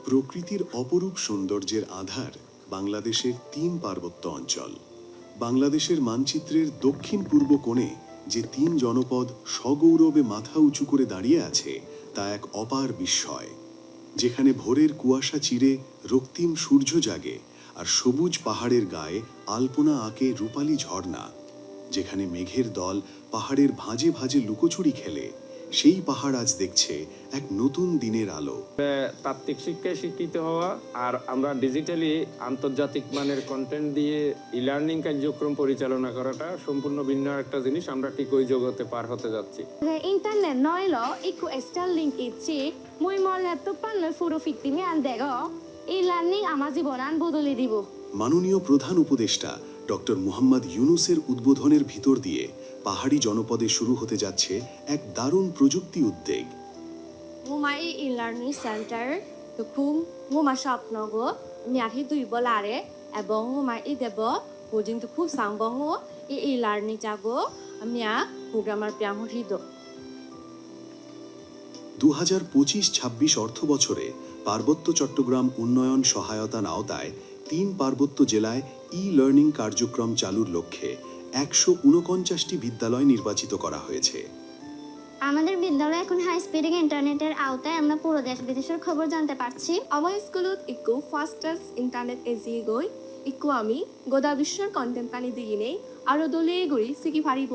প্রকৃতির অপরূপ সৌন্দর্যের আধার বাংলাদেশের ৩ পার্বত্য অঞ্চল। বাংলাদেশের মানচিত্রের দক্ষিণ পূর্ব কোণে যে ৩ জনপদ সগৌরবে মাথা উঁচু করে দাঁড়িয়ে আছে তা এক অপার বিস্ময়, যেখানে ভোরের কুয়াশা চিরে রক্তিম সূর্য জাগে আর সবুজ পাহাড়ের গায়ে আলপনা আঁকে রূপালী ঝর্ণা, যেখানে মেঘের দল পাহাড়ের ভাঁজে ভাঁজে লুকোচুরি খেলে, সেই পাহাড় আজ দেখছে এক নতুন দিনের আলো। তাত্ত্বিক শিক্ষায় শিক্ষিত হওয়া আর আমরা ডিজিটালি আন্তর্জাতিক মানের কন্টেন্ট দিয়ে ই-লার্নিং কার্যক্রম পরিচালনা করাটা সম্পূর্ণ ভিন্ন একটা জিনিস। আমরা ঠিক ওই জগতে পার হতে যাচ্ছি। Internet nói lo iku Starlink ইচ্ছে মই মোর ল্যাপটপ পান্নয় পুরো ফিটটিমে আন দেখো ই-লার্নিং আমার জীবন আন বদলে দিব। মাননীয় প্রধান উপদেষ্টা ডক্টর মুহাম্মদ ইউনুসের উদ্বোধনের ভিতর দিয়ে পাহাড়ি জনপদে শুরু হতে যাচ্ছে এক দারুণ প্রযুক্তি উদ্যোগ। মোমাই ই-লার্নিং সেন্টার তুকুম মোমা স্বপ্নগো মিয়াহি দুই বলারে এবং মোমাই ইদেব পর্যন্ত খুব সাংবঙ্গ ই-লার্নিং জাগো মিয়া প্রোগ্রামার প্রামহিদ 2025-26 অর্থ বছরে পার্বত্য চট্টগ্রাম উন্নয়ন সহায়তার আওতায় ৩ পার্বত্য জেলায় ই-লার্নিং কার্যক্রম চালুর লক্ষ্যে 149টি বিদ্যালয় নির্বাচিত করা হয়েছে। আমাদের বিদ্যালয়ে এখন হাই স্পিড ইন্টারনেটের আওতায় আমরা পুরো দেশ বিদেশের খবর জানতে পারছি। আমাৰ স্কুলত ইকো ফাষ্টেষ্ট ইণ্টাৰনেট এজিয়ে গৈ ইকো আমি গোদা বিশ্বৰ কণ্টেণ্ট পানী দি কিনে আৰু দলে গৰি চিকি ফাৰিব।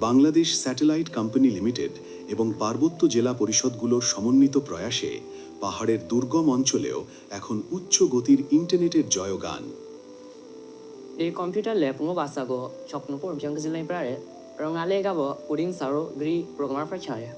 বাংলাদেশ স্যাটেলাইট কোম্পানি লিমিটেড এবং পার্বত্য জেলা পরিষদগুলোর সমন্বিত প্রয়াসে পাহাড়ের দুর্গম অঞ্চলেও এখন উচ্চ গতির ইন্টারনেটের জয়গান। Di komputer lab ngo basago chokno por jang zilai prare rongale gabo uding saro gri programmer percaya.